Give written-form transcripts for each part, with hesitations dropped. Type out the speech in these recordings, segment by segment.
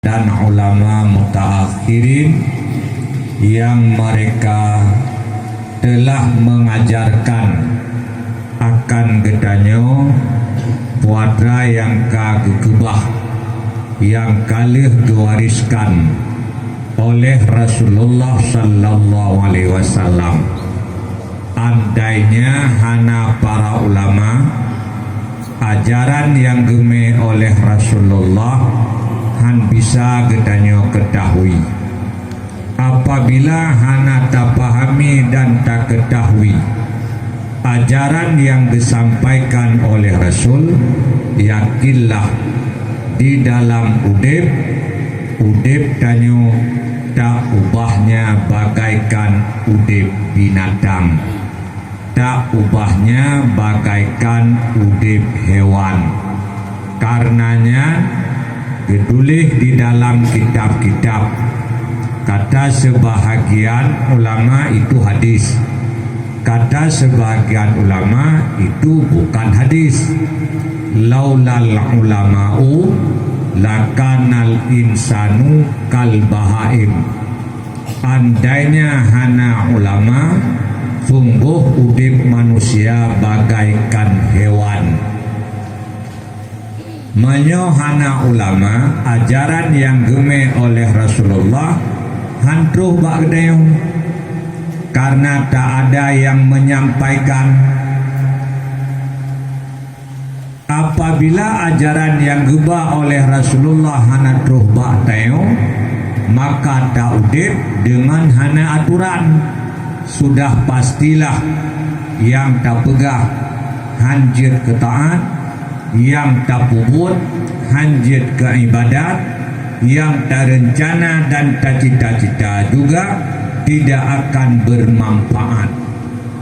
dan ulama mutaakhirin yang mereka telah mengajarkan akan gedanyo puatra yang kagegubah yang kalih diwariskan oleh Rasulullah sallallahu alaihi wasallam. Andainya hana para ulama ajaran yang geme oleh Rasulullah han bisa gedanyo ketahui. Apabila hana tak pahami dan tak ketahui ajaran yang disampaikan oleh Rasul, yakinlah di dalam udip danyo tak ubahnya bagaikan udip binatang, tak ubahnya bagaikan udip hewan. Karenanya ditulis di dalam kitab-kitab, kata sebahagian ulama itu hadis, kata sebahagian ulama itu bukan hadis. Laulal ulama'u lakanal insanu kal bahaim. Andainya hana ulama, sungguh udip manusia bagaikan hewan. Menyohana ulama ajaran yang geme oleh Rasulullah hantruh bagdeo karena tak ada yang menyampaikan. Apabila ajaran yang geba oleh Rasulullah hana truh bagdeo, maka tak udip dengan hana aturan. Sudah pastilah yang tak pegah hanjir ketaat, yang tak puput hanjit ke ibadat, yang tak rencana dan tak cita-cita juga tidak akan bermanfaat.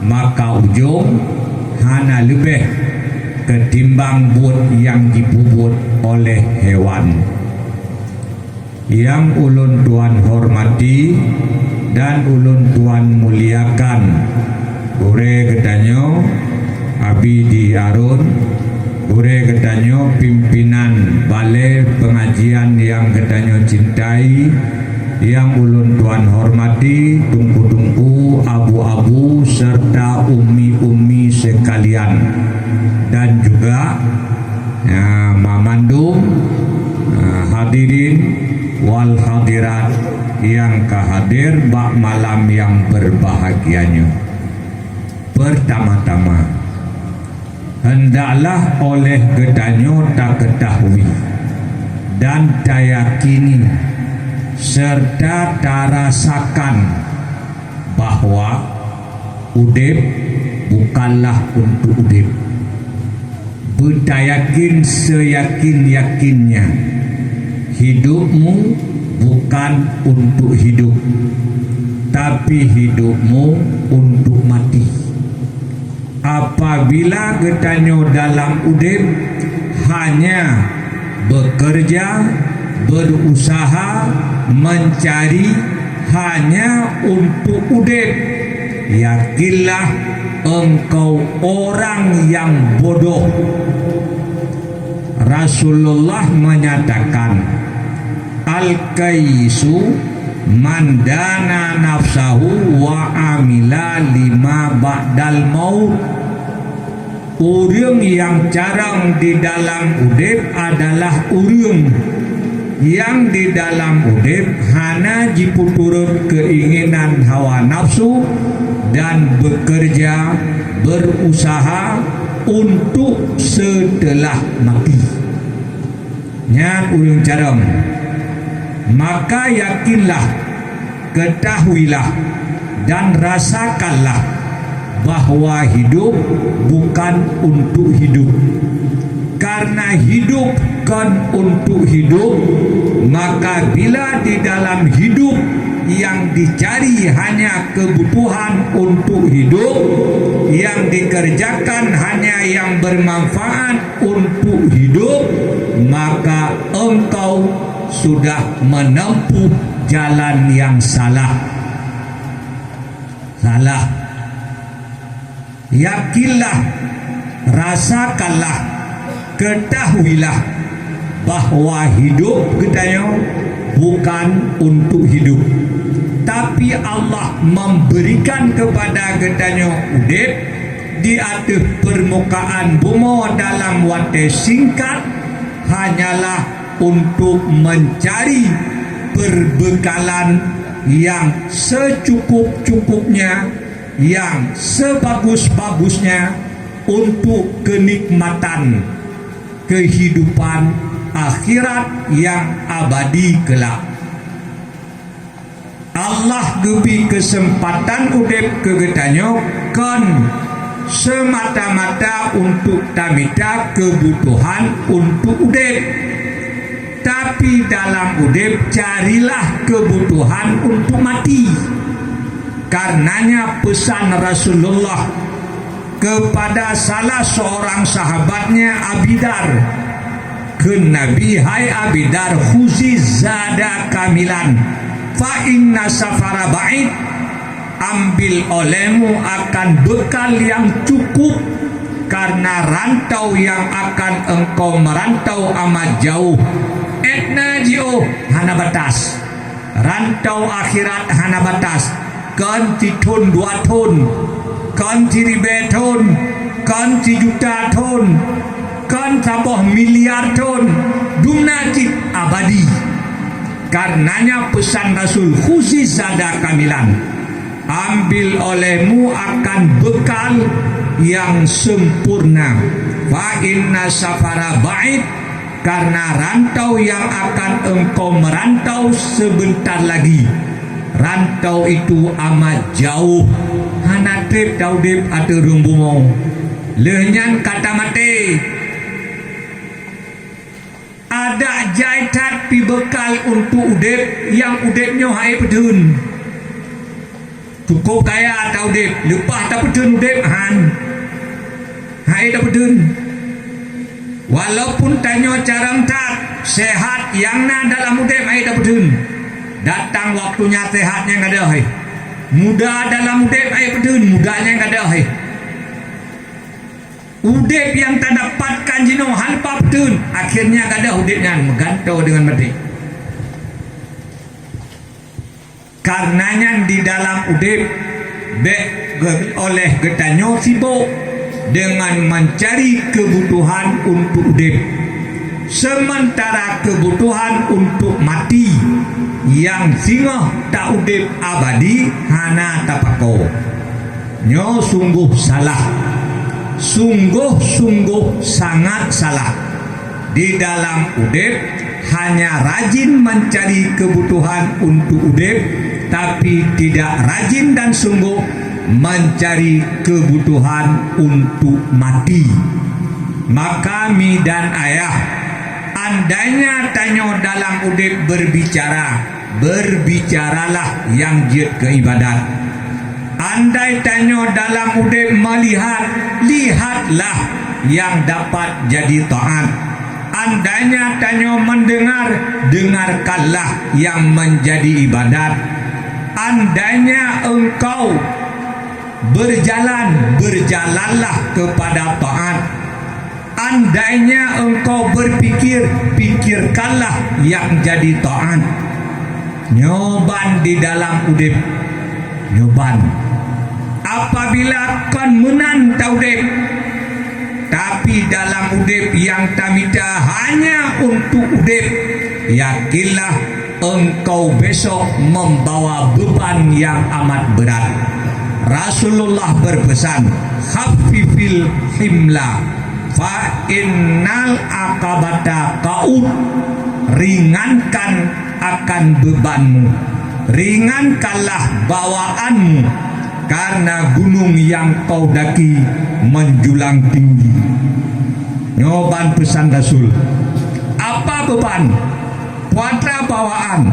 Maka ujung hana lebih ketimbang buat yang dipuput oleh hewan. Yang ulun tuan hormati dan ulun tuan muliakan, ure gedanyo Abidi Arun, ure gedanyo pimpinan balai pengajian yang gedanyo cintai, yang ulun tuan hormati, tungku-tungku, abu-abu serta umi-umi sekalian, dan juga mamandum, hadirin wal hadirat yang kehadir bak malam yang berbahagianya. Pertama-tama, hendaklah oleh gedanyo tak ketahui dan tak yakini serta tak rasakan bahwa udip bukanlah untuk udip. Bertayakin seyakin-yakinnya hidupmu bukan untuk hidup, tapi hidupmu untuk mati. Apabila gedanyo dalam udip hanya bekerja, berusaha, mencari hanya untuk udip, yakinlah engkau orang yang bodoh. Rasulullah menyatakan, al-kaisu mandana nafsahu wa amila lima ba'dal maut. Urang yang carang di dalam udip adalah urang yang di dalam udip hana jiputurut keinginan hawa nafsu dan bekerja, berusaha untuk setelah mati. Nya urang carang. Maka yakinlah, ketahuilah dan rasakanlah bahwa hidup bukan untuk hidup. Karena hidup kan untuk hidup, maka bila di dalam hidup yang dicari hanya kebutuhan untuk hidup, yang dikerjakan hanya yang bermanfaat untuk hidup, maka engkau sudah menempuh jalan yang salah. Yakinlah, rasakanlah, ketahuilah bahwa hidup kita bukan untuk hidup, tapi Allah memberikan kepada getanyo udip di atas permukaan bumi dalam waktu singkat hanyalah untuk mencari perbekalan yang secukup-cukupnya, yang sebagus-bagusnya untuk kenikmatan kehidupan akhirat yang abadi kelak. Allah gebi kesempatan udip kegetanyo kan semata-mata untuk tamita kebutuhan untuk udip, tapi dalam udip carilah kebutuhan untuk mati. Karenanya pesan Rasulullah kepada salah seorang sahabatnya Abidar ke Nabi, hai Abidar, khuzi zada kamilan fa inna safara ba'id, ambil olehmu akan bekal yang cukup, karena rantau yang akan engkau merantau amat jauh. Etna jio hana batas, rantau akhirat hana batas, kan titun 2 ton, kan ribe ton, kan juta ton, kan sabah miliar ton, dumna cip abadi. Karenanya pesan Rasul khusus zada kamilan, ambil olehmu akan bekal yang sempurna. Fa inna safara ba'id, karena rantau yang akan engkau merantau sebentar lagi, rantau itu amat jauh. Hana trip daudip atau rumbumo lehnyan kata mate. Ada jaitat pi bekal untuk udip yang udipnya hai pedun. Cukup kaya atau udip, lepas tak pedun udip han hai tak pedun. Walaupun tanya cara tak sehat yang na dalam udip hai tak pedun, datang waktunya sehatnya enggak ada hai. Muda dalam udip hai pedun, mudanya enggak ada hai. Udip yang tak dapatkan jino halpa pedun, akhirnya enggak ada udipnya, megantau dengan mati. Karenanya di dalam udip oleh getanyo sibuk dengan mencari kebutuhan untuk udip, sementara kebutuhan untuk mati yang singoh tak udip abadi hana tapako. Nyo sungguh salah, sungguh sangat salah. Di dalam udip hanya rajin mencari kebutuhan untuk udip, tapi tidak rajin dan sungguh mencari kebutuhan untuk mati. Maka mi dan ayah, andainya tanyo dalam udip berbicara, berbicaralah yang jid keibadat. Andai tanyo dalam udip melihat, lihatlah yang dapat jadi taat. Andainya tanyo mendengar, dengarkanlah yang menjadi ibadat. Andainya engkau berjalan, berjalanlah kepada taat. Andainya engkau berpikir, pikirkanlah yang jadi taat. Nyoban di dalam udip, nyoban. Apabila kan menan taudip, tapi dalam udip yang tamita hanya untuk udip, yakinlah engkau besok membawa beban yang amat berat. Rasulullah berpesan, khafifil himla fa innal aqabata qaud, ringankan akan bebanmu, ringankanlah bawaanmu, karena gunung yang kau daki menjulang tinggi. Nyoban pesan Rasul, apa beban puatra bawaan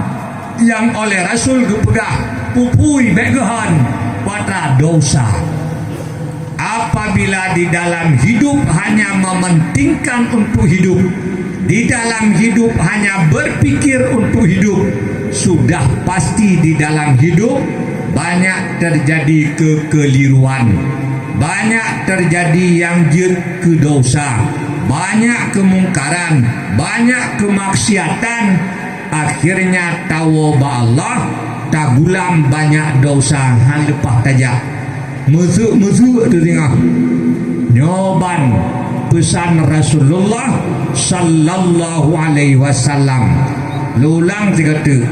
yang oleh Rasul gepegah pupui begehan puatra dosa. Apabila di dalam hidup hanya mementingkan untuk hidup, di dalam hidup hanya berpikir untuk hidup, sudah pasti di dalam hidup banyak terjadi kekeliruan, banyak terjadi yang jid ke dosa, banyak kemungkaran, banyak kemaksiatan. akhirnya tahu ba Allah tagulam banyak dosa hal lepas tajak musuh tu tengok nyoban pesan Rasulullah sallallahu alaihi wasallam lulang kata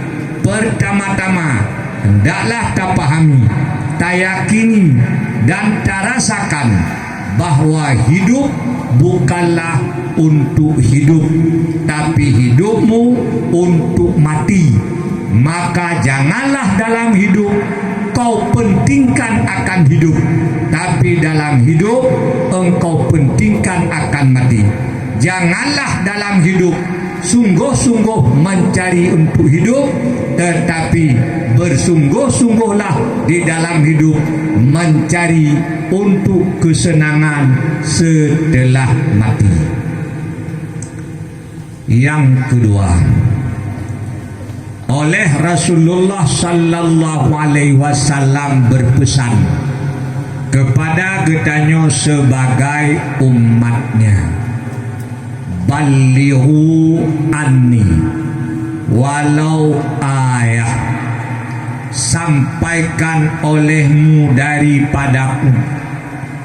pertama-tama hendaklah tak pahami tak yakini dan tak rasakan bahwa hidup bukanlah untuk hidup tapi hidupmu untuk mati. Maka janganlah dalam hidup kau pentingkan akan hidup, tapi dalam hidup engkau pentingkan akan mati. Janganlah dalam hidup sungguh-sungguh mencari untuk hidup, tetapi bersungguh-sungguhlah di dalam hidup mencari untuk kesenangan setelah mati. Yang kedua, oleh Rasulullah sallallahu alaihi wasallam berpesan kepada getanyo sebagai umatnya, balighu anni walau ayat, sampaikan olehmu daripadaku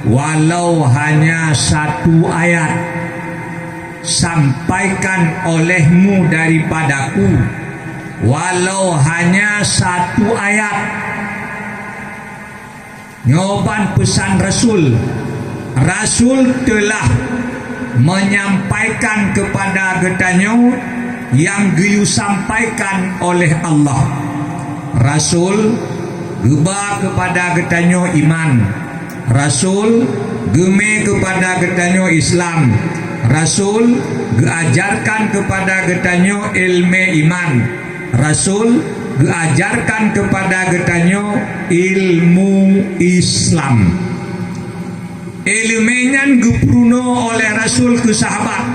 walau hanya satu ayat, sampaikan olehmu daripadaku walau hanya satu ayat. Nyoban pesan Rasul, Rasul telah menyampaikan kepada getanyo yang geyu sampaikan oleh Allah. Rasul geba kepada getanyo iman, Rasul geme kepada getanyo Islam, Rasul geajarkan kepada getanyo ilmu iman, Rasul geajarkan kepada getanyo ilmu Islam. Ilmenyan gepruno oleh Rasul ke sahabat,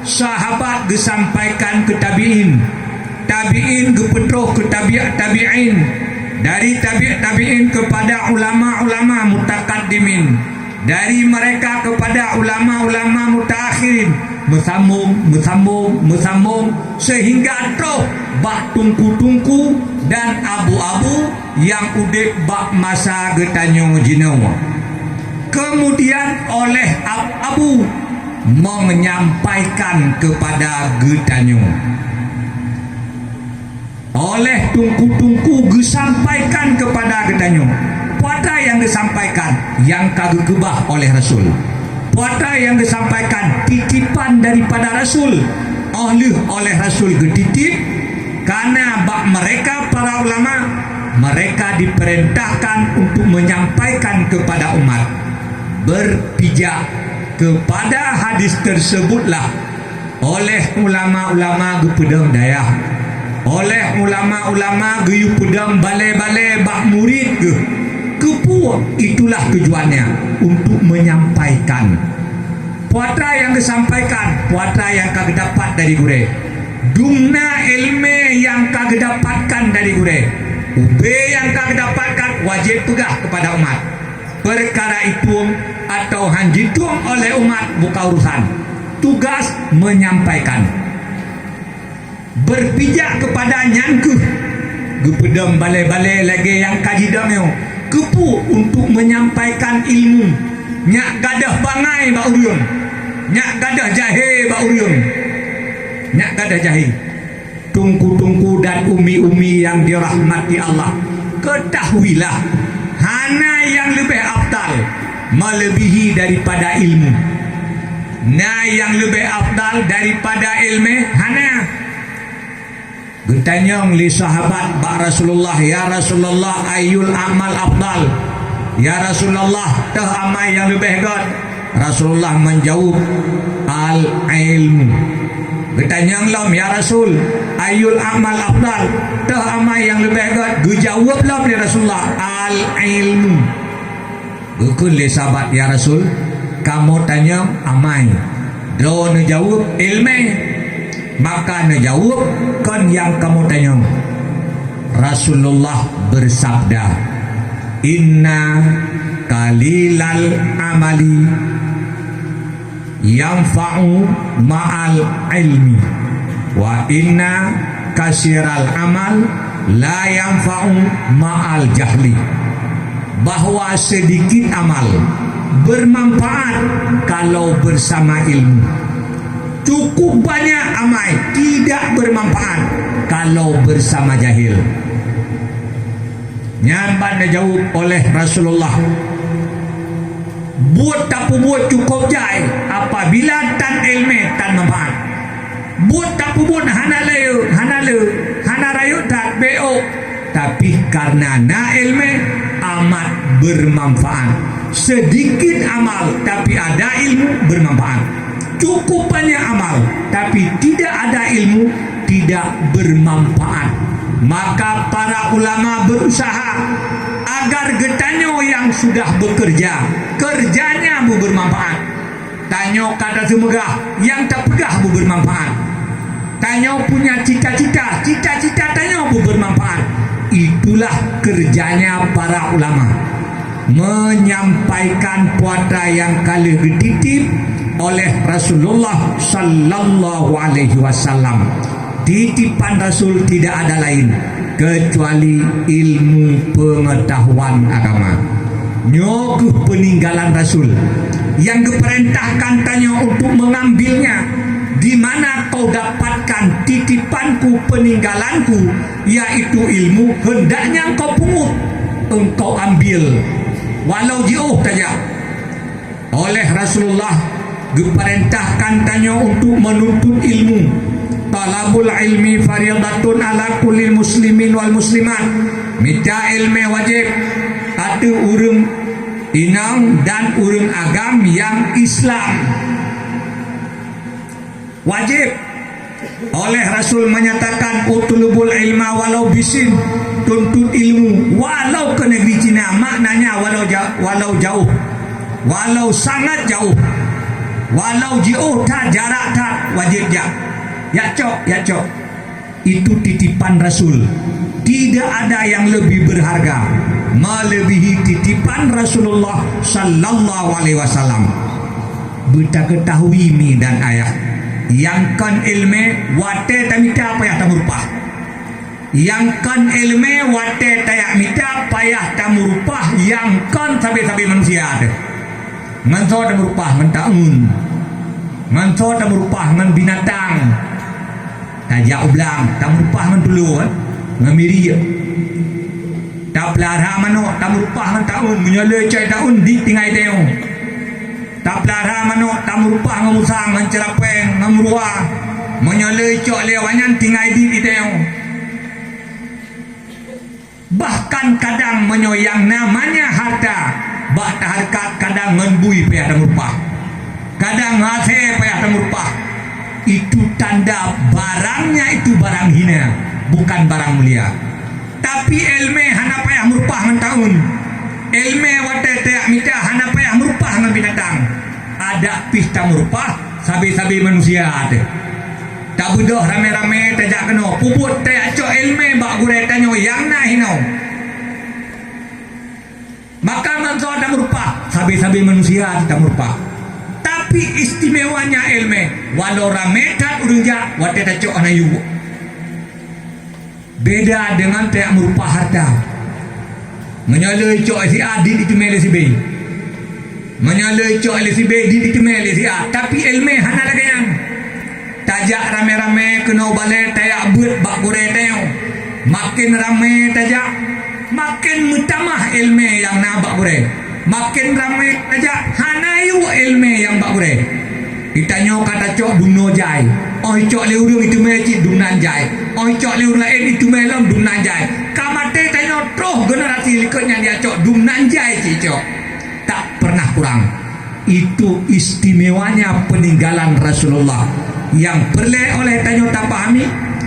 sahabat disampaikan ke tabi'in, tabi'in gepetroh ke tabi'in, dari tabi'in kepada ulama-ulama mutakaddimin, dari mereka kepada ulama-ulama mutakhirin, mesambung sehingga troh bak tungku-tungku dan abu-abu yang udip bak masa getanyo jinawa. Kemudian oleh abu menyampaikan kepada getanyo, oleh tungku-tungku disampaikan kepada getanyo. Puata yang disampaikan yang kagak gebah oleh Rasul, puata yang disampaikan titipan daripada Rasul, oleh Rasul getitip. Karena bak mereka para ulama, mereka diperintahkan untuk menyampaikan kepada umat. Berpijak kepada hadis tersebutlah oleh ulama-ulama gepedang dayah, oleh ulama-ulama geyu pedang balai-balai bak murid ke kepuak. Itulah tujuannya, untuk menyampaikan. Puatra yang disampaikan, puatra yang kagak dapat dari gure, dumna ilmu yang kagak dapatkan dari gure, ube yang kagak dapatkan, wajib pegah kepada umat. Perkara itu atau hanjitung oleh umat bukan urusan, tugas menyampaikan. Berpijak kepada nyangku gepedam balai-balai lagi yang kajidamyo kepu untuk menyampaikan ilmu. Nyak gadah bangai ba uriun, nyak gadah jahe ba uriun, nyak gadah jahe. Tungku-tungku dan umi-umi yang dirahmati Allah, ketahuilah hana yang lebih afdal melebihi daripada ilmu. Nah, yang lebih afdal daripada ilmu hana. Bertanya li sahabat bak Rasulullah, ya Rasulullah ayul amal afdal, ya Rasulullah tah amal yang lebih god. Rasulullah menjawab al ilmu. Bertanya lam, ya Rasul ayul amal afdal, tah amal yang lebih god. Gejawab lam li Rasulullah al ilmu. Bekul li sahabat, ya Rasul kamu tanya amai, do ne jawab ilmu. Maka nejawab kan yang kamu tanya. Rasulullah bersabda, inna kalilal amali yanfa'u ma'al ilmi wa inna kasiral amal la yanfa'u ma'al jahli, bahwa sedikit amal bermanfaat kalau bersama ilmu, cukup banyak amal tidak bermanfaat kalau bersama jahil. Nyamban dijawab oleh Rasulullah, buat tak buat cukup jai apabila tan ilmu tan manfaat. Buat tak buat hana rayu tak beo, tapi karena na ilmu amat bermanfaat. Sedikit amal tapi ada ilmu bermanfaat, cukup banyak amal tapi tidak ada ilmu tidak bermanfaat. Maka para ulama berusaha agar getanyo yang sudah bekerja kerjanya bermanfaat. Tanyo kata semegah yang tak pegah bermanfaat. Tanyo punya cita-cita tanyo bermanfaat. Itulah kerjanya para ulama, menyampaikan puata yang kali dititip oleh Rasulullah sallallahu alaihi wasallam. Titipan Rasul tidak ada lain kecuali ilmu pengetahuan agama. Nyoguh peninggalan Rasul yang diperintahkan tanya untuk mengambilnya. Di mana kau dapatkan titipanku peninggalanku, yaitu ilmu, hendaknya kau pungut, engkau ambil walau jauh saja. Oleh Rasulullah diperintahkan tanya untuk menuntut ilmu. Talabul ilmi fariyadatun ala kulli muslimin wal muslimat. Minta ilmu wajib ada urang inang dan urang agam yang Islam. Wajib. Oleh Rasul menyatakan utlubul ilma walau bisin, tuntut ilmu walau ke negeri Cina, maknanya walau jauh, walau sangat jauh, walau jauh tak jarak tak wajib ya. Ya cok. Itu titipan Rasul. Tidak ada yang lebih berharga melebihi titipan Rasulullah sallallahu alaihi wasallam. Beta ketahui mi dan ayah yang kan ilmu wate tamita payah tamurupah. Yang kan ilmu wate tayak mita payah tamurupah. Yang kan sabi-sabi manusia ada. Manso tamurupah mentaun. Manso tamurupah man binatang. Tajak ublang, tak merupah man dulu ngamiri tak pelara mano, tak merupah man taun menyala cai taun di tinggai teo. Tak pelara mano, tak merupah ngamusang ngancerapeng ngamrua menyala cok lewanyan tinggai di teo. Bahkan kadang menyoyang namanya harta, bak harkat kadang menbui payah tak merupah, kadang ngase payah tak merupah. Itu tanda barangnya itu barang hina, bukan barang mulia. Tapi ilmu hana payah merupah mentahun, ilmu wate tayak mita hana payah merupah dengan binatang. Ada pista merupah sabi-sabi manusia ada. Tak budoh rame-rame tajak kena puput tayak cok ilmu bak gurai tanyo yang na hino. Maka manso tak merupah sabi-sabi manusia tak merupah. Tapi istimewanya ilmu walau rame tak urunja wate tacok anayu. Beda dengan tak merupah harta. Menyalai cok si A di mele si B. Menyalai cok si B di mele si A. Tapi ilmu hana lagi yang tajak rame-rame kena balik tayak buat bak gurai tayo. Makin rame tajak makin mutamah ilmu yang nak bak gurai. Makin ramai aja hanayu ilmu yang bak gure. Ditanya kata cok duno jai. Oi cok leurung itu meci dunan jai. Oi cok leurung lain itu melom dunan jai. Kamate tanya troh generasi likutnya dia cok dunan jai cok. Tak pernah kurang. Itu istimewanya peninggalan Rasulullah. Yang perlu oleh tanya tak pahami,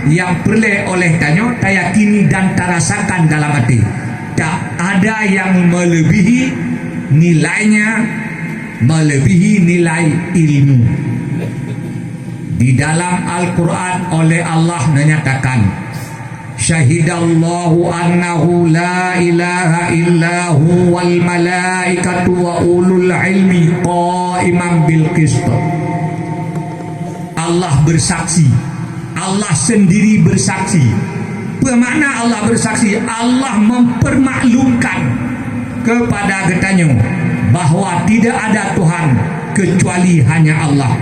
yang perlu oleh tanya tak yakini dan tak rasakan dalam hati. Tak ada yang melebihi nilainya, melebihi nilai ilmu. Di dalam Al-Quran oleh Allah menyatakan, syahidallahu annahu la ilaha illahu wal malaikatu wa ulul ilmi qa'iman bil qist. Allah bersaksi Allah sendiri bersaksi. Bermakna Allah bersaksi, Allah mempermaklumkan kepada getanya bahawa tidak ada Tuhan kecuali hanya Allah,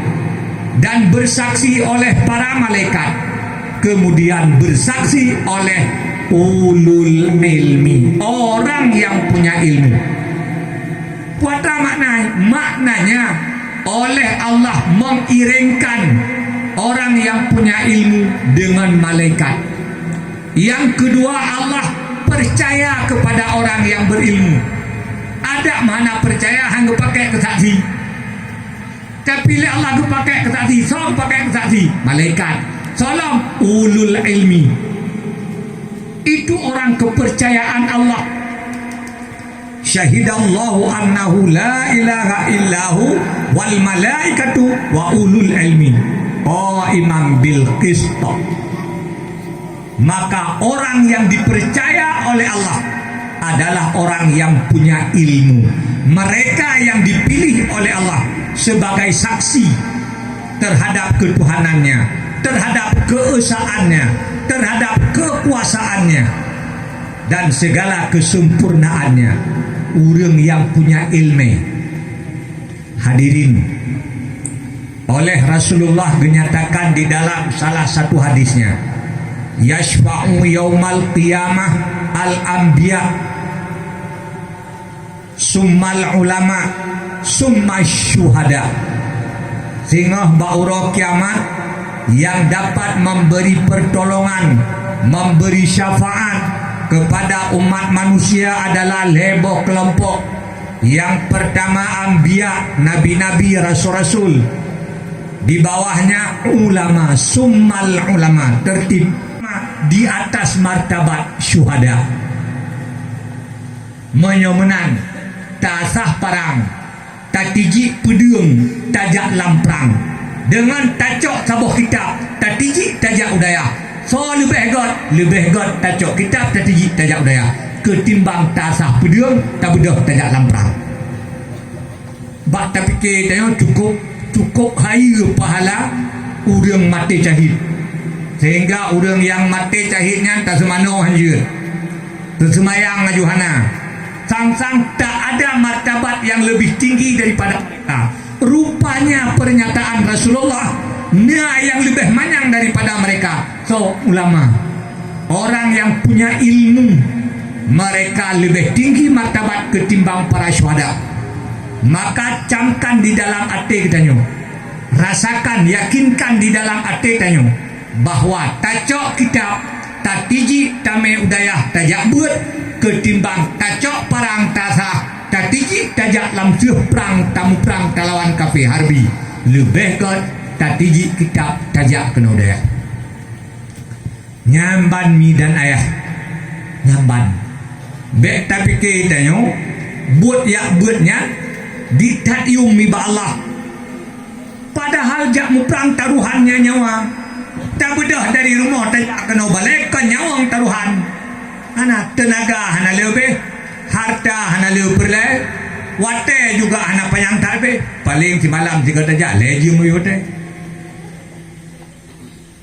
dan bersaksi oleh para malaikat, kemudian bersaksi oleh ulul ilmi, orang yang punya ilmu. Apa maknanya? Oleh Allah mengiringkan orang yang punya ilmu dengan malaikat. Yang kedua, Allah percaya kepada orang yang berilmu. Ada mana percaya hang pakai kesaksi? Tapi Allah pakai kesaksi, so pakai kesaksi malaikat. Salam ulul ilmi. Itu orang kepercayaan Allah. Syahidallahu annahu la ilaha illahu wal malaikatu wa ulul ilmi qaiman bil qist. Maka orang yang dipercaya oleh Allah adalah orang yang punya ilmu. Mereka yang dipilih oleh Allah sebagai saksi terhadap ketuhanannya, terhadap keesaannya, terhadap kekuasaannya, dan segala kesempurnaannya. Orang yang punya ilmu. Hadirin, oleh Rasulullah dinyatakan di dalam salah satu hadisnya, yashfa'u yaumal qiyamah al-anbiya summal ulama summa syuhada. Sehingga baura kiamat yang dapat memberi pertolongan, memberi syafaat kepada umat manusia adalah leboh kelompok. Yang pertama anbiya, nabi-nabi, rasul-rasul. Di bawahnya ulama, summal ulama, tertib di atas martabat syuhada. Menyomenan tasah parang, tatiji pedung, tajak lamprang, dengan tacok sabuh kitab, tatiji tajak udaya. So lebih god tacok kitab, tatiji tajak udaya, ketimbang tasah pedung, tak bedah tajak lamprang. Bak tak fikir tanya cukup hari pahala orang mati syahid. Sehingga orang yang mati syahidnya tak semano hanjir, tersemayang ngajuhana. Sang-sang tak ada martabat yang lebih tinggi daripada kita. Rupanya pernyataan Rasulullah, dia yang lebih manyang daripada mereka. So ulama, orang yang punya ilmu, mereka lebih tinggi martabat ketimbang para syuhada. Maka camkan di dalam hati kitanya, rasakan, yakinkan di dalam hati kitanya bahawa tacok kitab, tatiji tame udayah tajak buat, ketimbang tacok parang tasah, tatiji tajak lamsuh perang tamu perang talawan kafir harbi. Lebih kot tatiji kitab tajak kena udayah. Nyamban mi dan ayah, nyamban. Bek tapi kitanya buat ya buatnya ditatium mi ba Allah. Padahal jak mu perang taruhannya nyawa. Tak bedah dari rumah tak kena balik ke nyawang taruhan. Hana tenaga hana lebih, harta hana lebih perlai, wate juga hana payang tak lebih. Paling si malam jika tajak lejum yote,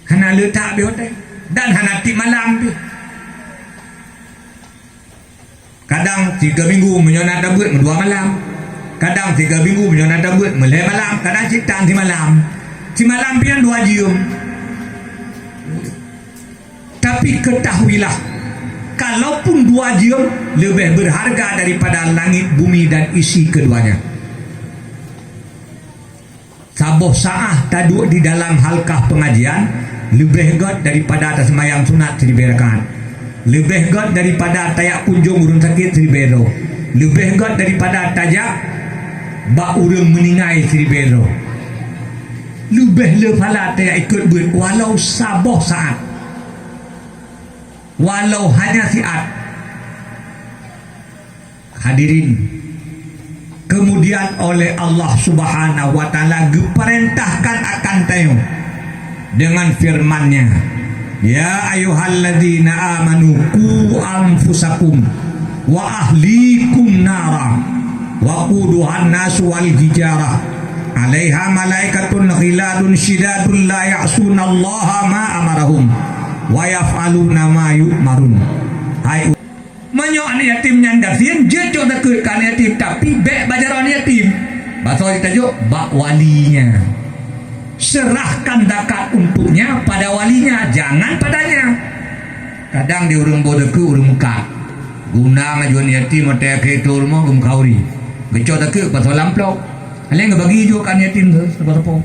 hana letak yote, dan hana ti malam bi. Kadang 3 minggu menyonat dabut 2 malam, kadang 3 minggu menyonat dabut melai malam, kadang citang si malam pian 2 jam. Tapi ketahuilah, kalaupun 2 jam lebih berharga daripada langit, bumi dan isi keduanya. Sabuh saah taduk di dalam halkah pengajian lebih god daripada atas semayang sunat 1000 rakaat. Lebih god daripada tayak kunjung urun sakit 1000 ero. Lebih god daripada tajak bak urang meningai 1000 ero. Lebih lepala tayak ikut buat walau sabuh saat, walau hanya siat. Hadirin, kemudian oleh Allah Subhanahu wa taala diperintahkan akan tayo dengan firman-Nya, ya ayyuhalladzina amanu qu anfusakum wa ahlikum nara wa quduhan nas wal hijarah alaiha malaikatun ghiladun syidadun la ya'sunallaha ma amarahum wa yaf'aluna ma yu'marun. Hai menyo anak yatim nyandar sien je cok tak ke kan yatim tapi bek bajaran yatim. Bahasa ditajuk bak walinya. Serahkan zakat untuknya pada walinya, jangan padanya. Kadang di urung bodoh ke urung muka guna ngajuan yatim mata kereta rumah gum kauri gecok tak ke pasal lamplok ale yang bagi juga kan yatim tu apa-apa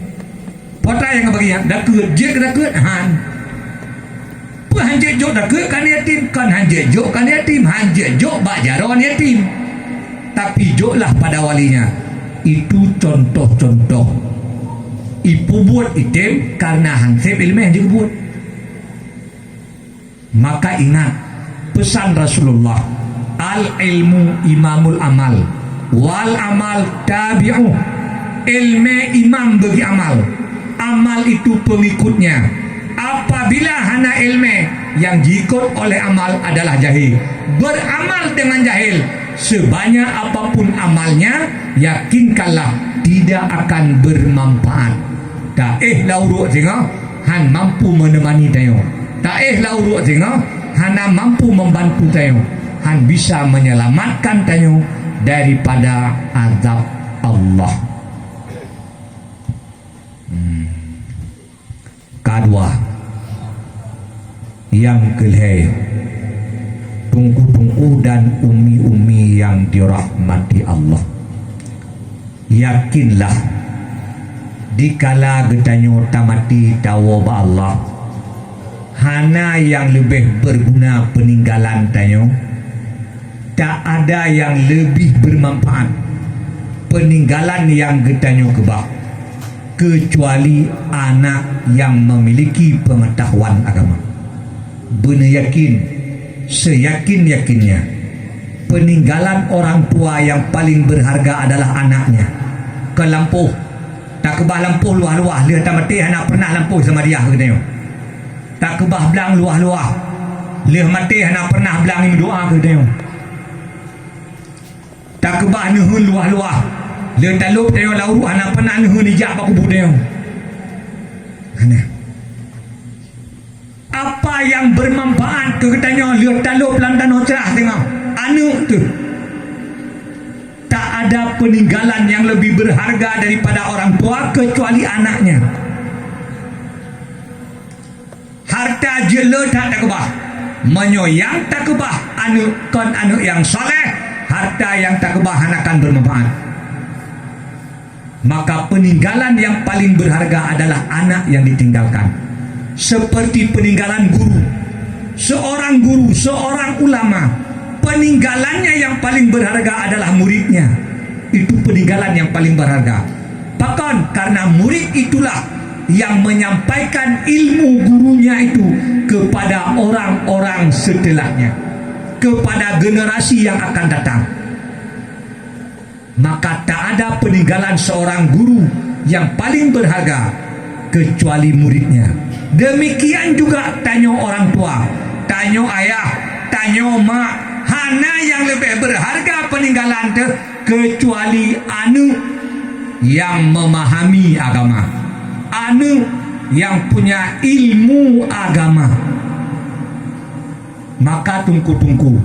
pota yang bagi ya dak ke je dak ke han pu hanje jo dak ke kan yatim kan hanje jo kan yatim hanje jo bajaran yatim tapi jo lah pada walinya. Itu contoh-contoh ibu buat item karena hansip ilmu juga buat. Maka ingat pesan Rasulullah, al ilmu imamul amal wal amal tabi'u. Ilmu imam bagi amal, amal itu pengikutnya. Apabila hana ilmu yang diikut oleh amal adalah jahil, beramal dengan jahil sebanyak apapun amalnya, yakinkanlah tidak akan bermanfaat. Tak lauruk tengok han mampu menemani tayo, tak lauruk tengok hana mampu membantu tayo, han bisa menyelamatkan tayo daripada azab Allah. Kedua, yang kelihai tungku-tungku dan umi-umi yang dirahmati Allah, yakinlah dikala getanyo tamati tawa Allah, hana yang lebih berguna peninggalan tanyo, tak ada yang lebih bermanfaat peninggalan yang getanyo kebak kecuali anak yang memiliki pengetahuan agama. Benar yakin, seyakin-yakinnya peninggalan orang tua yang paling berharga adalah anaknya. Ke lampuh tak kebah lampuh luah-luah dia tak mati anak pernah lampuh sama dia katanya. Tak kebah belang luah-luah dia mati anak pernah belang doa katanya. Tak kebah nuhun luah-luah dia talup dia lauru anak pernah nuhun ijak pak kubur dia. Apa yang bermanfaat ke katanya dia talup lantan cerah tengok anu tu. Tak ada peninggalan yang lebih berharga daripada orang tua kecuali anaknya. Harta jela tak kebah, menyoyang tak kebah anu kon anu yang soleh, harta yang tak kebah akan bermanfaat. Maka peninggalan yang paling berharga adalah anak yang ditinggalkan. Seperti peninggalan guru, seorang ulama, peninggalannya yang paling berharga adalah muridnya. Itu peninggalan yang paling berharga. Bahkan karena murid itulah yang menyampaikan ilmu gurunya itu kepada orang-orang setelahnya, kepada generasi yang akan datang. Maka tak ada peninggalan seorang guru yang paling berharga kecuali muridnya. Demikian juga tanyo orang tua, tanyo ayah, tanyo mak, hana yang lebih berharga peninggalan tu kecuali anu yang memahami agama, anu yang punya ilmu agama. Maka tungku-tungku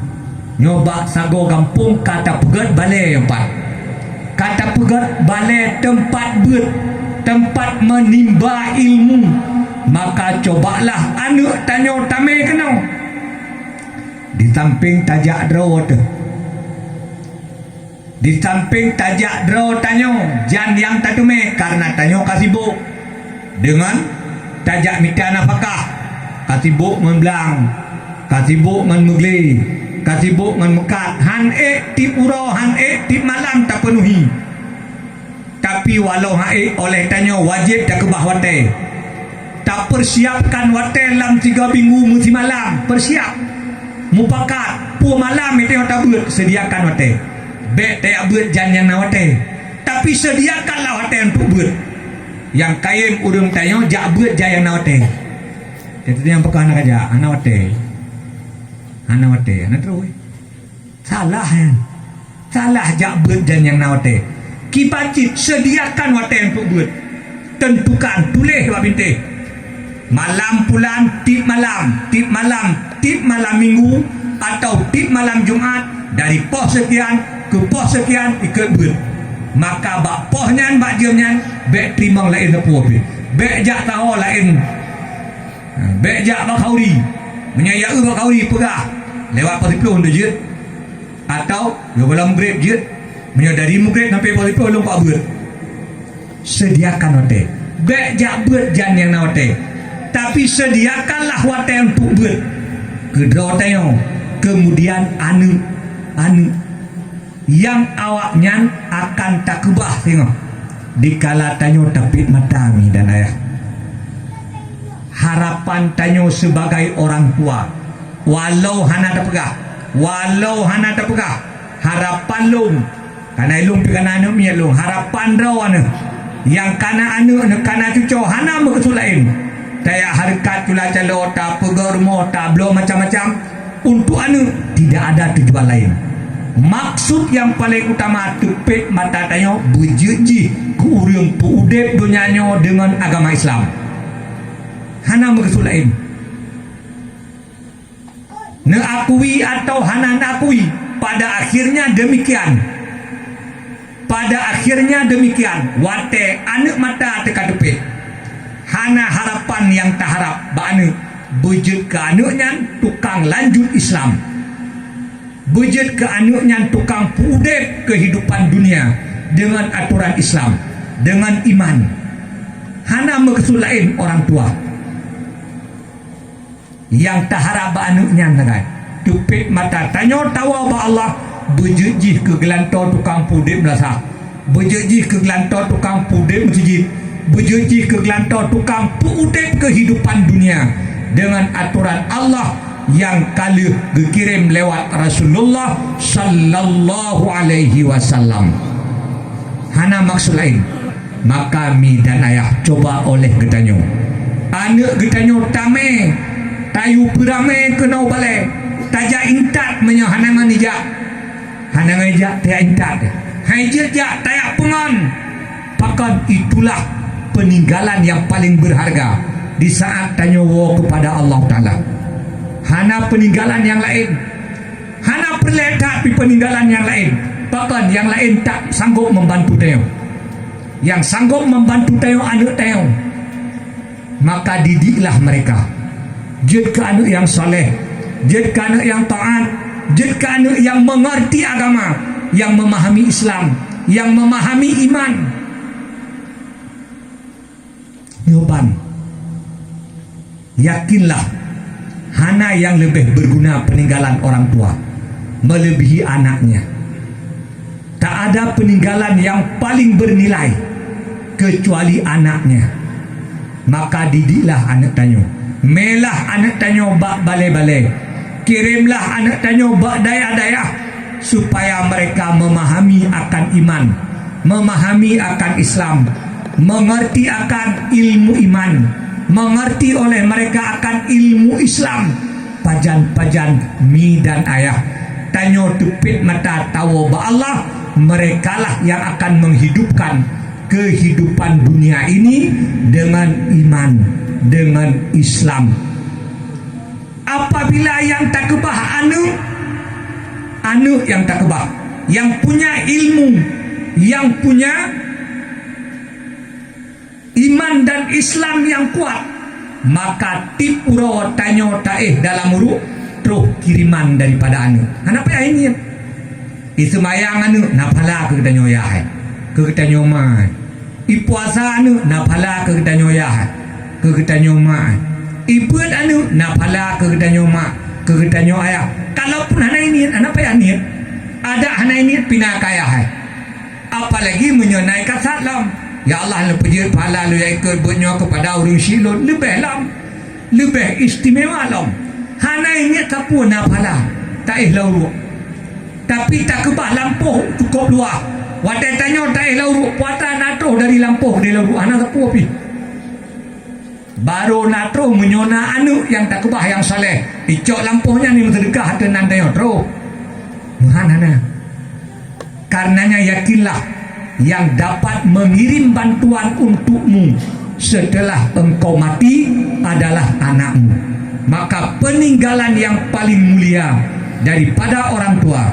nyoba sago kampung kata pegat balai empat, kata pegat balai tempat ber, tempat menimba ilmu. Maka cobalah anu tanyo tame kenau di samping tajak draw tu, di samping tajak draw tanyo jan yang tatume karena tanyo kasibuk dengan tajak mita nafkah, kasibuk membelang, kasibuk menmugli, kasibuk menmekat, han tip uro, han tip malam tak penuhi. Tapi walau oleh tanyo wajib tak kebah wate, tak persiapkan wate dalam 3 minggu musim malam, persiap mupakat pu malam itu yang tak buat, sediakan wate bek tak buat jan yang nawate, tapi sediakanlah wate untuk buat yang kaim urung tayo jak buat jan yang nawate. Itu yang peka anak aja anak wate anak terus salah jak buat jan yang nawate. Kipacit sediakan hotel untuk buat. Tentukan tulis Pak Bintih. Malam pulang tip malam minggu atau tip malam Jumaat dari pos sekian ke pos sekian ikut buat. Maka bak poh nyan bak jam nyan bek timang lain sepuh pi. Bek jak tahu lain. Bek jak bak kauri. Menyayai bak kauri pegah lewat pos 10 tu je. Atau yo dalam grade je. Menyadari mugret sampai pos 10 lompat buat. Sediakan hotel. Bek jak buat jan yang na hotel. Tapi sediakanlah hotel untuk buat. Kedua hotel. Kemudian anu yang awaknya akan takubah tengok dikala tanyo tapit mata mi dan ayah. Harapan tanyo sebagai orang tua, walau hana tak pegah, harapan long karena long pi kana anu mi long harapan rawan yang kana anu kana cucu hana makesulain daya harkat tula calo ta pegormo ta blo macam-macam untuk anu tidak ada tujuan lain. Maksud yang paling utama tepik mata tanyo bujuji ku urang pu udep dunyanyo dengan agama Islam. Hana maksud lain. Neakui atau hana nakui, pada akhirnya demikian. Wate anak mata teka tepik. Hana harapan yang tak harap ba'anu bujud ke anaknya tukang lanjut Islam. Bujud ke anaknya tukang pudep kehidupan dunia dengan aturan Islam, dengan iman. Hana maksud lain orang tua yang tak harap anaknya nagai tupik mata tanyo tawa ba Allah bujud jih ke gelantor tukang pudep melasa, bujud jih ke gelantor tukang pudep masjid, bujud jih ke gelantor tukang pudep kehidupan dunia dengan aturan Allah yang kali dikirim lewat Rasulullah sallallahu alaihi wasallam. Hana maksud lain. Maka mi dan ayah coba oleh getanyo. Anak getanyo tame tayu pirame kenau balai. Taja intat menyo hanangan ijak. Hanangan ijak taya intat. Hajat jak taya pengan. Pakan itulah peninggalan yang paling berharga di saat tanyo kepada Allah Ta'ala. Hana peninggalan yang lain, hana perlekat di peninggalan yang lain. Bahkan yang lain tak sanggup membantu tayo. Yang sanggup membantu tayo anak tayo, maka didiklah mereka. Jid ke anak yang soleh, jid ke anak yang taat, jid ke anak yang mengerti agama, yang memahami Islam, yang memahami iman. Jawaban, yakinlah hana yang lebih berguna peninggalan orang tua melebihi anaknya. Tak ada peninggalan yang paling bernilai kecuali anaknya. Maka didiklah anak tanyo, melah anak tanyo bak balai-balai, kirimlah anak tanyo bak daya-daya supaya mereka memahami akan iman, memahami akan Islam, mengerti akan ilmu iman, mengerti oleh mereka akan ilmu Islam. Pajan-pajan mi dan ayah tanyo tupit mata tawo ba Allah, merekalah yang akan menghidupkan kehidupan dunia ini dengan iman, dengan Islam. Apabila yang takbah anu yang takbah, yang punya ilmu, yang punya iman dan Islam yang kuat, maka tip uro tanyo taeh dalam uruk terus kiriman daripada anu. Kenapa ya ini? Itu mayang anu napala ke tanyo yah, ke tanyo mai. Ipuasa anu napala ke tanyo yah, ke tanyo mai. Ibut anu napala ke tanyo ma, ke tanyo ayah. Kalaupun hana ini, kenapa ya ini? Ada hana ini pinakaya hai. Apalagi menyonai kasat lam. Ya Allah, lepujir pahala lu yang ikut buatnya kepada orang silon lebih lam, lebih istimewa lam. Hana ini kapun pahala tak lauru, tapi tak kebah lampuh cukup luar. Wadah tanya tak lauru, puatan natuh dari lampuh di lauru. Hana kapun api. Baru natuh menyona anu yang tak kebah yang saleh. Icok lampuhnya ni sedekah tenan tanya terus. Hana. Karenanya yakinlah yang dapat mengirim bantuan untukmu setelah engkau mati adalah anakmu. Maka peninggalan yang paling mulia daripada orang tua,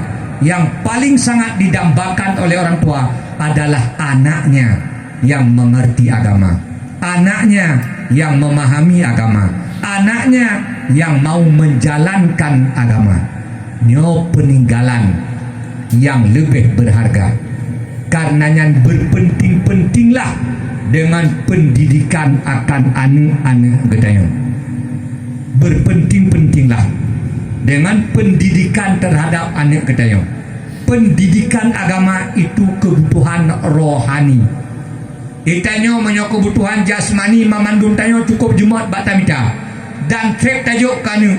yang paling sangat didambakan oleh orang tua adalah anaknya yang mengerti agama, anaknya yang memahami agama, anaknya yang mau menjalankan agama. Nyo peninggalan yang lebih berharga. Karenanya berpenting-pentinglah dengan pendidikan akan anak-anak gedayon. Berpenting-pentinglah dengan pendidikan terhadap anak gedayon. Pendidikan agama itu kebutuhan rohani. Itanyo menyo kebutuhan jasmani memandung tanyo cukup jumat batamita. Dan cek tajuk kanu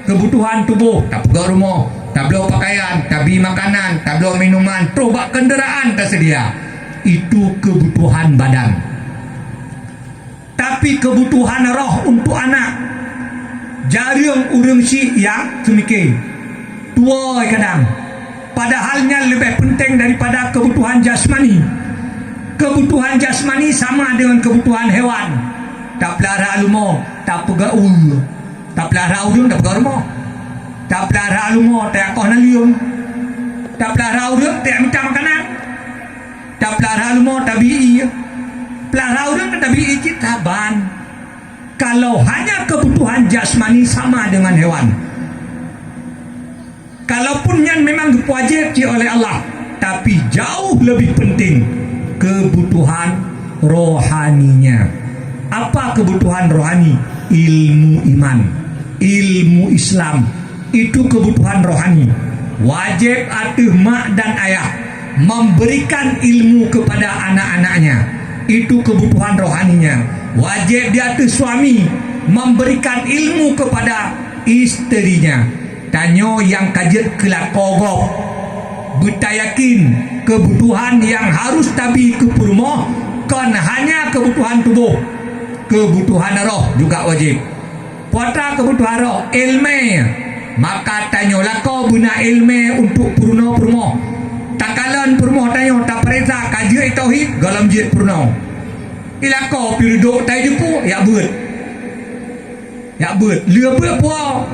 kebutuhan tubuh, tak pegang rumah, tak beli pakaian, tak beli makanan, tak beli minuman, terobak kenderaan tersedia. Itu kebutuhan badan. Tapi kebutuhan roh untuk anak, jarang urang si yang semikir tua kadang. Padahalnya lebih penting daripada kebutuhan jasmani. Kebutuhan jasmani sama dengan kebutuhan hewan. Tak pelihara lumo, tak pegang ulu. Tak pelihara udung, tak pegang rumah. Tak pelihara lumo, tak akoh nalium. Tak pelihara udung, tak minta makanan. Tak pelihara lumo, tak bi'i. Pelihara udung, tak bi'i kita ban. Kalau hanya kebutuhan jasmani sama dengan hewan, kalaupun yang memang wajib oleh Allah, tapi jauh lebih penting kebutuhan rohaninya. Apa kebutuhan rohani? Ilmu iman, ilmu Islam. Itu kebutuhan rohani. Wajib atuh mak dan ayah memberikan ilmu kepada anak-anaknya. Itu kebutuhan rohaninya. Wajib dia atuh suami memberikan ilmu kepada isterinya. Tanyo yang kajet kelak kogok, betayakin kebutuhan yang harus tabi ke rumah kan hanya kebutuhan tubuh. Kebutuhan roh juga wajib. Puata kebutuhan roh ilmu, maka tanyolah kau guna ilmu untuk purno. Takalan purno tanyo tak perintah kaji tauhid galam jid purno. Ila kau pirduk tai depu ya beut. Ya beut lừa beut puo.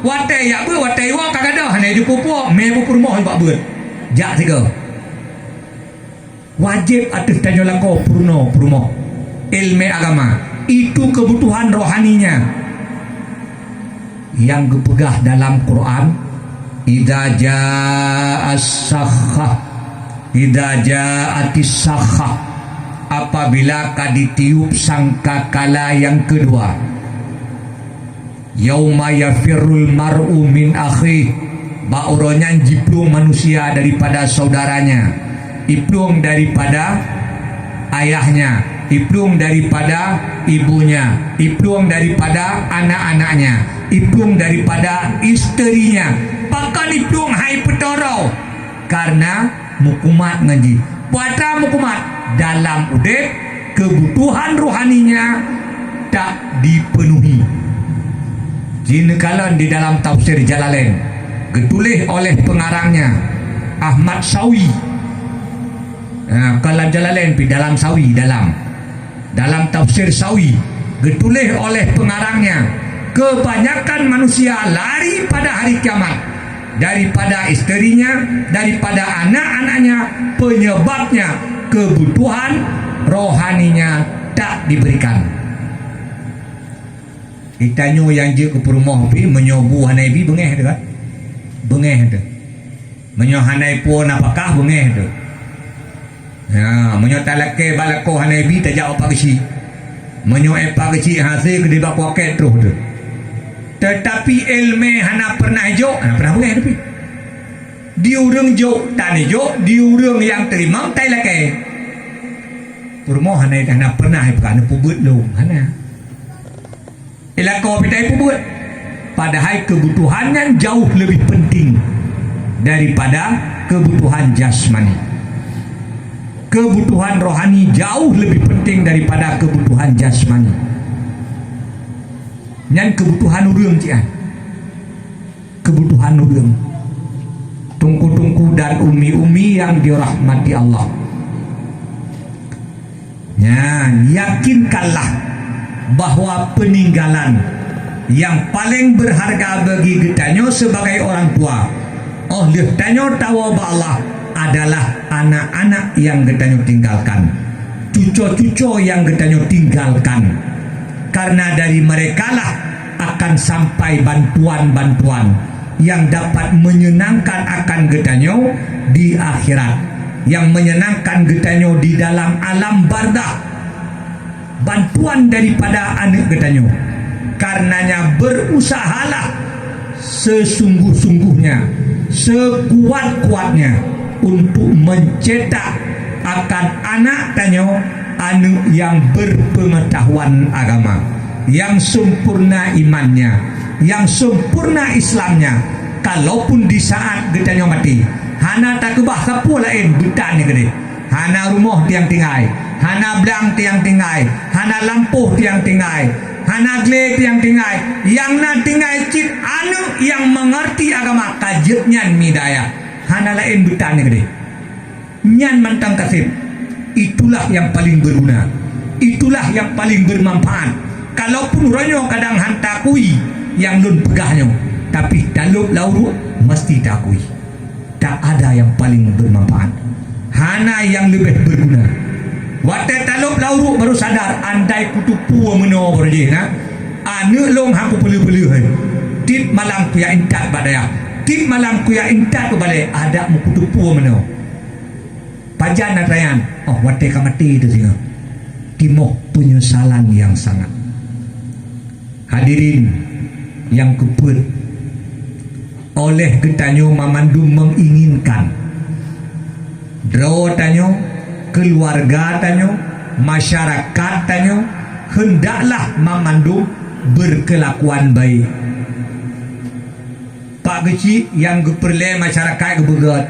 Watai ya beut watai wa kagada hanai depu puo me purno ba beut. Jak tiga. Wajib atas tanyolah kau purno. Ilmu agama itu kebutuhan rohaninya yang dipegah dalam Quran. Idza ja'atis sakhah, apabila kaditiup sangkakala yang kedua. Yauma yafirrul mar'u min akhi, bauronya jiplung manusia daripada saudaranya, iplung daripada ayahnya, iplung daripada ibunya, iplung daripada anak-anaknya, iplung daripada isterinya, bahkan iplung hai petoro karena mukumat ngaji. Pada mukumat dalam udep kebutuhan rohaninya tak dipenuhi. Jinekalan di dalam tafsir Jalalain ditulis oleh pengarangnya Ahmad Sawi. Kalau Jalalain di dalam Sawi dalam tafsir Sawi ditulis oleh pengarangnya, kebanyakan manusia lari pada hari kiamat daripada isterinya, daripada anak-anaknya, penyebabnya kebutuhan rohaninya tak diberikan. Itanyo yang je ke perumah pi menyobu hanai bi bengeh tu kan, bengeh tu menyohanai pun apakah bengeh tu. Ya, menyotalake balako hanai bi tajak apa kecil, menyoe apa kecil hasil ke di bak poket tu. Tetapi ilmu hana pernah jo, pernah bengeh tu pi. Diurang jo tani jo, diurang yang terima tai lake. Perumah hanai hana pernah bukan pubut lu hana. Ilako pitai pubut. Padahal kebutuhannya jauh lebih penting daripada kebutuhan jasmani. Kebutuhan rohani jauh lebih penting daripada kebutuhan jasmani. Yang kebutuhan urang cian. Kebutuhan urang. Tungku-tungku dan umi-umi yang dirahmati Allah. Ya, yakinkanlah bahwa peninggalan yang paling berharga bagi getanyo sebagai orang tua, oleh getanyo tahu bahwa Allah adalah anak-anak yang getanyo tinggalkan, cucu-cucu yang getanyo tinggalkan, karena dari merekalah akan sampai bantuan-bantuan yang dapat menyenangkan akan getanyo di akhirat, yang menyenangkan getanyo di dalam alam barzakh. Bantuan daripada anak getanyo, karenanya berusahalah sesungguh-sungguhnya, sekuat-kuatnya untuk mencetak akan anak tanyo anu yang berpengetahuan agama, yang sempurna imannya, yang sempurna Islamnya. Kalaupun di saat getanyo mati, hana tak kebah kapu lain betanya gede, hana rumah tiang tinggai, hana belang tiang tinggai, hana lampu tiang tinggai, hana gle tiang tinggai, yang na tinggai cip anu yang mengerti agama kajetnya midaya, hana lain betanya gede, nyan mantang kasih. Itulah yang paling berguna, itulah yang paling bermanfaat. Kalaupun ronyo kadang hantakui yang lun pegahnya, tapi dalam lauru mesti takui. Tak ada yang paling bermanfaat, hana yang lebih berguna. Waktu taluk lauru baru sadar, andai kutupu meno berje na, anu long haku pelu-pelu hai. Tip malam kuya intat badaya, tip malam kuya intat kebalik ada mu kutupu meno. Pajan dan rayan, oh waktu kamati itu dia, timoh penyesalan yang sangat. Hadirin yang keput, oleh getanyo memandu menginginkan draw tanyo, keluarga tanyo, masyarakat tanyo hendaklah memandu berkelakuan baik. Pak Geci yang geperle masyarakat gebegat,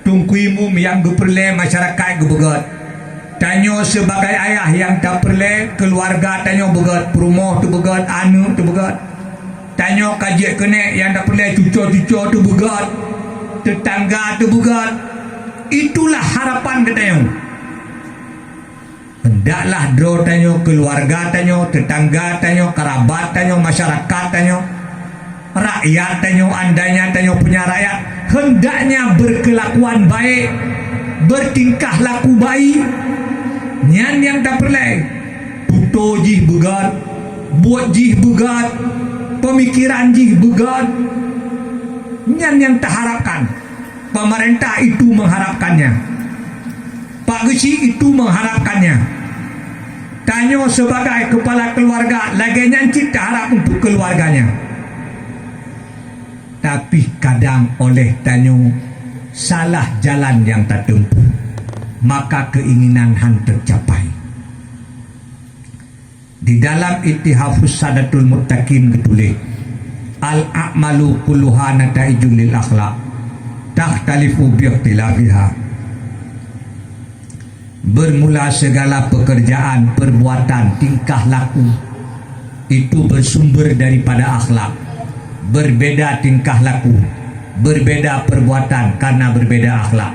tungkuimum yang geperle masyarakat gebegat, tanyo sebagai ayah yang tak perle keluarga tanyo begat, perumah tu begat, anu tu begat, tanyo kajik kene yang tak perle cucu-cucu tu begat, tetangga tu begat. Itulah harapan tanyo. Hendaklah draw tanyo, keluarga tanyo, tetangga tanyo, kerabat tanyo, masyarakat tanyo, rakyat tanyo, andainya tanyo punya rakyat, hendaknya berkelakuan baik, bertingkah laku baik. Nyan yang tak perlu puto jih begat, buat jih begat, pemikiran jih begat. Nyan yang tak harapkan. Pemerintah itu mengharapkannya, Pak Geci itu mengharapkannya. Tanyo sebagai kepala keluarga lagi nyancit tak harap untuk keluarganya. Tapi kadang oleh tanyo salah jalan yang tak tempuh, maka keinginan han tercapai. Di dalam Ittihafus Sadatul Muttaqin ketulis, al-a'malu kulluha nataijul lil akhlaq takhtalifu biikhtilafiha. Bermula segala pekerjaan, perbuatan, tingkah laku itu bersumber daripada akhlak. Berbeda tingkah laku, berbeda perbuatan karena berbeda akhlak.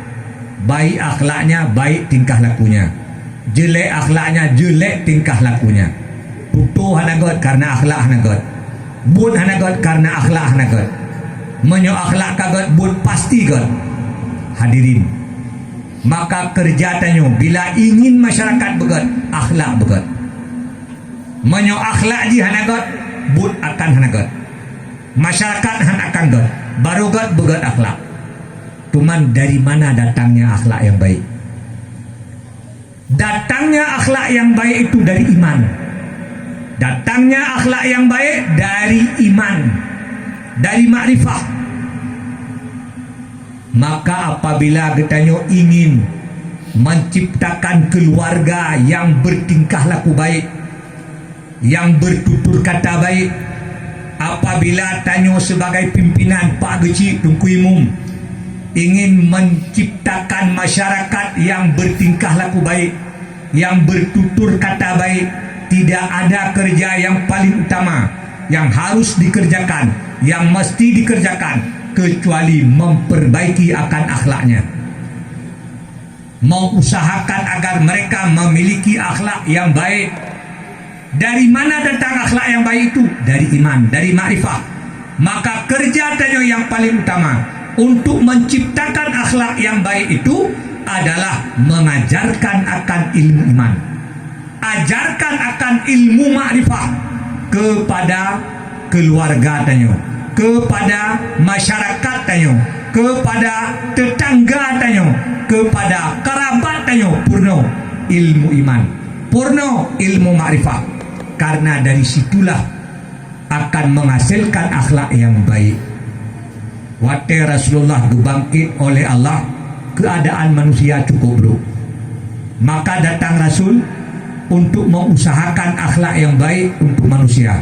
Baik akhlaknya, baik tingkah lakunya. Jelek akhlaknya, jelek tingkah lakunya. Putu hanagot karena akhlak hanagot. Bud hanagot karena akhlak hanagot. Menyo akhlak kagot, bud pasti got. Hadirin, maka kerja tanyo bila ingin masyarakat begot, akhlak begot. Menyo akhlak ji hanagot, bud akan hanagot. Masyarakat han akan got, baru got begot akhlak. Cuman dari mana datangnya akhlak yang baik? Datangnya akhlak yang baik itu dari iman. Datangnya akhlak yang baik dari iman, dari makrifah. Maka apabila getanyo ingin menciptakan keluarga yang bertingkah laku baik, yang bertutur kata baik, apabila tanyo sebagai pimpinan Pak Geci Tungkuimum ingin menciptakan masyarakat yang bertingkah laku baik, yang bertutur kata baik, tidak ada kerja yang paling utama yang harus dikerjakan, yang mesti dikerjakan, kecuali memperbaiki akan akhlaknya. mengusahakan agar mereka memiliki akhlak yang baik. Dari mana datang akhlak yang baik itu? Dari iman, dari makrifah. Maka kerja tanyo yang paling utama untuk menciptakan akhlak yang baik itu adalah mengajarkan akan ilmu iman, ajarkan akan ilmu makrifah kepada keluarga tanyo, kepada masyarakat tanyo, kepada tetangga tanyo, kepada kerabat tanyo, purno ilmu iman, purno ilmu makrifah. Karena dari situlah akan menghasilkan akhlak yang baik. Waktu Rasulullah dibangkit oleh Allah, keadaan manusia cukup buruk. Maka datang Rasul untuk mengusahakan akhlak yang baik untuk manusia.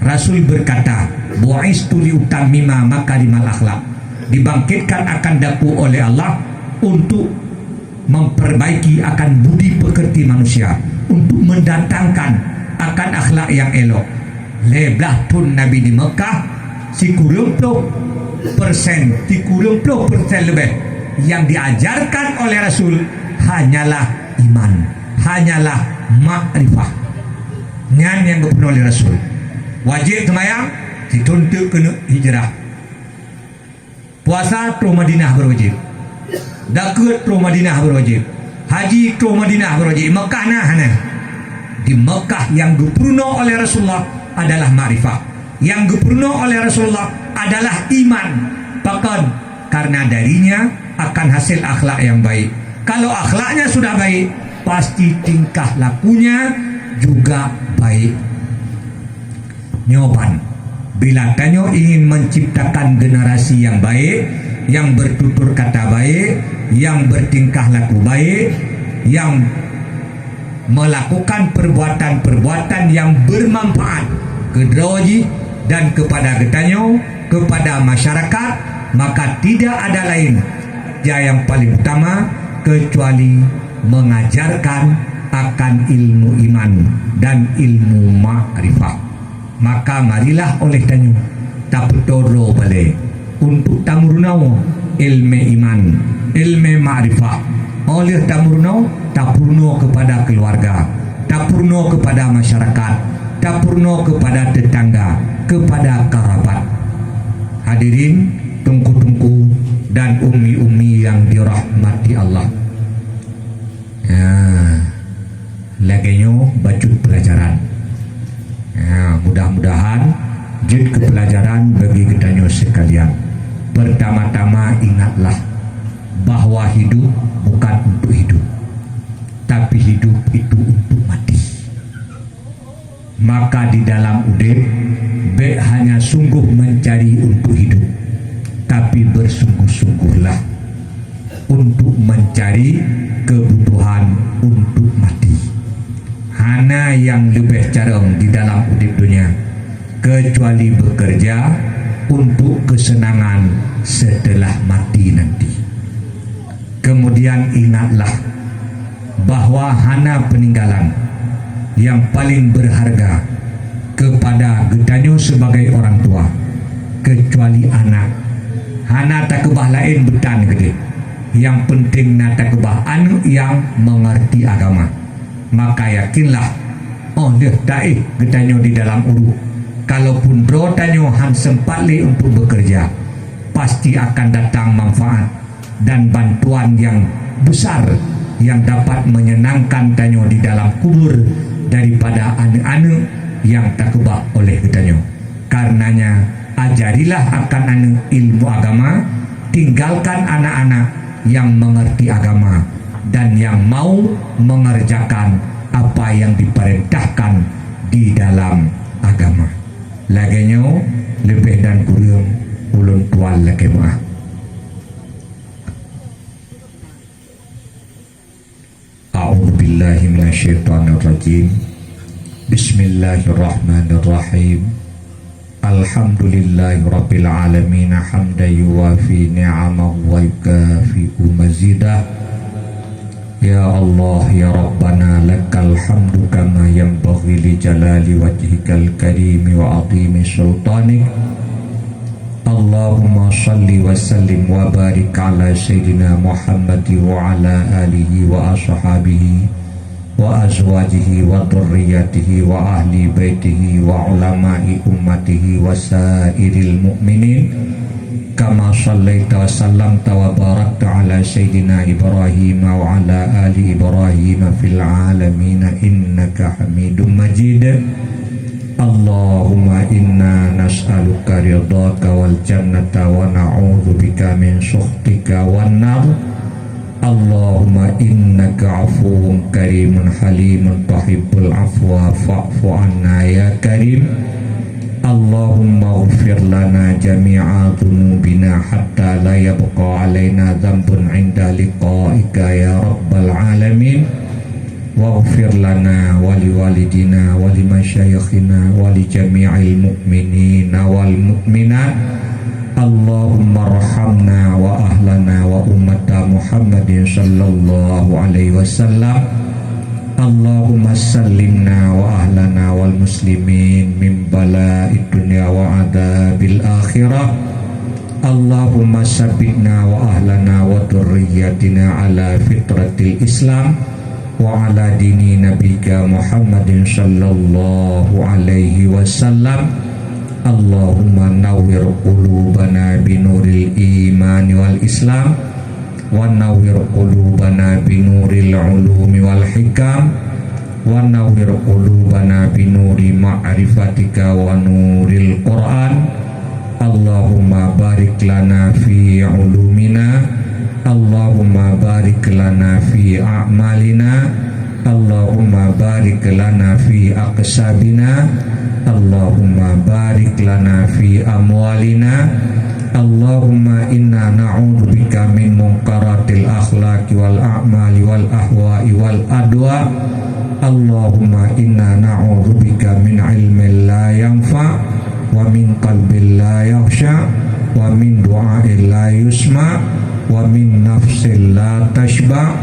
Rasul berkata, bu'istu liutammima makarimal akhlak. Dibangkitkan akan daku oleh Allah untuk memperbaiki akan budi pekerti manusia, untuk mendatangkan akan akhlak yang elok. Leblah pun Nabi di Mekah, si 30% lebih yang diajarkan oleh Rasul hanyalah iman, hanyalah makrifah. Nyan yang dipenuhi oleh Rasul. Wajib semayang, dituntut kena hijrah. Puasa ke Madinah berwajib. Dakut ke Madinah berwajib. Haji ke Madinah berwajib. Mekah nah hana. Di Mekah yang dipenuhi oleh Rasulullah adalah makrifah. Yang dipenuhi oleh Rasulullah adalah iman. Bahkan karena darinya akan hasil akhlak yang baik. Kalau akhlaknya sudah baik, pasti tingkah lakunya juga baik. Nyoban, bila tanyo ingin menciptakan generasi yang baik, yang bertutur kata baik, yang bertingkah laku baik, yang melakukan perbuatan-perbuatan yang bermanfaat ke droji dan kepada getanyo, kepada masyarakat, maka tidak ada lain yang paling utama kecuali mengajarkan akan ilmu iman dan ilmu makrifah. Maka marilah oleh tanyo taputoro balik untuk tamurunau ilmu iman, ilmu makrifah. Oleh tamurunau tapurno kepada keluarga, tapurno kepada masyarakat, tapurno kepada tetangga, kepada kerabat. Hadirin tungku-tungku dan umi-umi yang dirahmati Allah. Laginya baju pelajaran. Mudah-mudahan jid kepelajaran bagi kita sekalian. Pertama-tama ingatlah bahwa hidup bukan untuk hidup, tapi hidup itu untuk mati. Maka di dalam udip baik hanya sungguh mencari untuk hidup, tapi bersungguh-sungguhlah untuk mencari kebutuhan untuk mati. Hana yang lebih jarang di dalam udip dunia kecuali bekerja untuk kesenangan setelah mati nanti. Kemudian ingatlah bahwa hana peninggalan yang paling berharga kepada getanyo sebagai orang tua kecuali anak. Hana tak kebah lain betan gede. Yang penting na tak kebah anu yang mengerti agama. Maka yakinlah oleh taih getanyo di dalam uru. Kalaupun bro tanyo han sempat le untuk bekerja, pasti akan datang manfaat dan bantuan yang besar yang dapat menyenangkan tanyo di dalam kubur daripada anu-anu yang tak kebak oleh getanyo. Karenanya ajarilah akan anu ilmu agama, tinggalkan anak-anak yang mengerti agama dan yang mau mengerjakan apa yang diperintahkan di dalam agama. Laginya lebih dan kurang ulun tuan lagi maaf. A'udzubillahi minasyaitonirrajim. Bismillahirrahmanirrahim. Alhamdulillahi rabbil alamin hamdan yuwafi ni'amahu wa yukafi'u mazidah. Ya Allah ya Rabbana lakal hamdu kama yanbaghi li jalali wajhikal karimi wa azimi sultanik. Allahumma salli wa sallim wa barik ala Sayyidina Muhammad wa ala alihi wa ashabihi wa azwajihi wa dhurriyyatihi wa ahli baitihi wa ulama'i ummatihi wa sairil mu'minin kama sallaita wa sallamta wa barakta ala Sayyidina Ibrahim wa ala ali Ibrahim fil alamin innaka Hamidum Majid. Allahumma inna nas'aluka ridhaka wal jannata wa na'udzubika min sukhtika wan nar. Allahumma innaka afuwun karimun halimun tuhibbul afwa fa'fu anna ya karim. Allahumma ighfir lana jami'a dhunubina hatta la yabqa alaina dhanbun 'inda liqa'ika ya rabbal alamin. Waghfir lana wa liwalidina wa limasyayikhina wa li jami'il mu'minina wal mu'minat. Allahumma arhamna wa ahlana wa ummata Muhammadin sallallahu alaihi wasallam. Allahumma sallimna wa ahlana wal muslimin min bala'id dunya wa adabil akhirah. Allahumma sabbitna wa ahlana wa dhurriyyatina ala fitratil Islam wa ala dini nabika Muhammadin sallallahu alaihi wasallam. Allahumma nawwir qulubana binuril iman wal islam wa nawwir qulubana binuril ulumi wal hikam wa nawwir qulubana binuri ma'rifatika wa nuril Qur'an. Allahumma barik lana fi ulumina, Allahumma barik lana fi a'malina, Allahumma barik lana fi aqsabina, Allahumma barik lana fi amwalina. Allahumma inna na'udzubika min munkaratil akhlaqi wal a'mali wal ahwa'i wal adwa. Allahumma inna na'udzubika min ilmin la yanfa' wa min qalbin la yakhsha wa min du'a'in la yusma' wa min nafsin la tashba.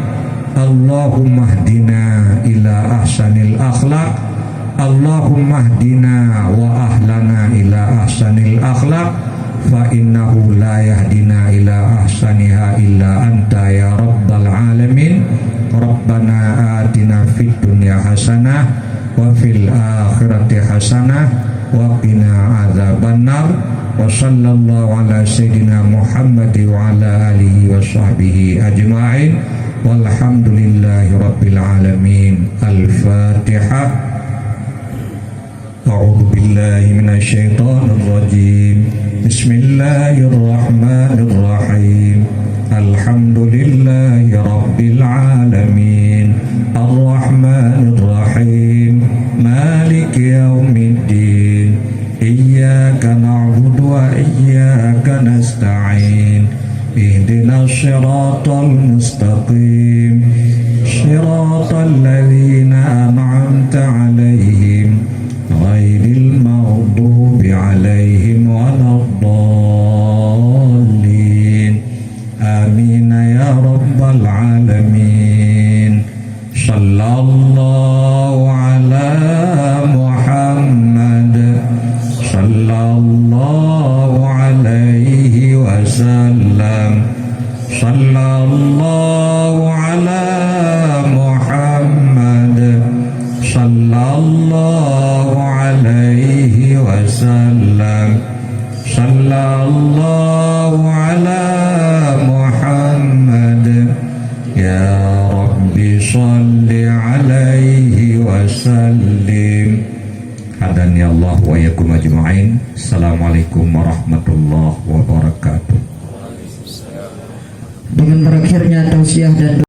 Allahumma hdina ila ahsanil akhlaq, Allahumma hdina wa ahlana ila ahsanil akhlaq, fa innahu la yahdina ila ahsaniha illa anta ya rabbal alamin. Rabbana atina fid dunya hasanah wa fil akhirati hasanah wa qina adzabannar. Wa sallallahu ala Sayyidina Muhammad wa ala alihi wa sahbihi ajma'in walhamdulillahi rabbil alamin. Al-Fatihah. A'udzu billahi minasy syaithanir rajim. Bismillahirrahmanirrahim. Alhamdulillahi rabbil alamin. Ar-Rahmanir Rahim. Maliki yaumiddin. Iyyaka na'budu wa iyyaka nasta'in. Ihdinas siratal mustaqim. Siratal ladzina an'amta 'alaihim ghairil maghdubi 'alaihim waladdallin. Amin ya rabbal alamin. Sallallahu ala Muhammad sallallahu alaihi wasallam. Sallallahu ala Muhammad sallallahu alaihi wasallam. Sallallahu ala Muhammad. Ya Rabbi salli alaihi wasallim. Hadani Allah wa yakum ajma'in. Assalamualaikum warahmatullahi wabarakatuh. Dengan berakhirnya tausiah dan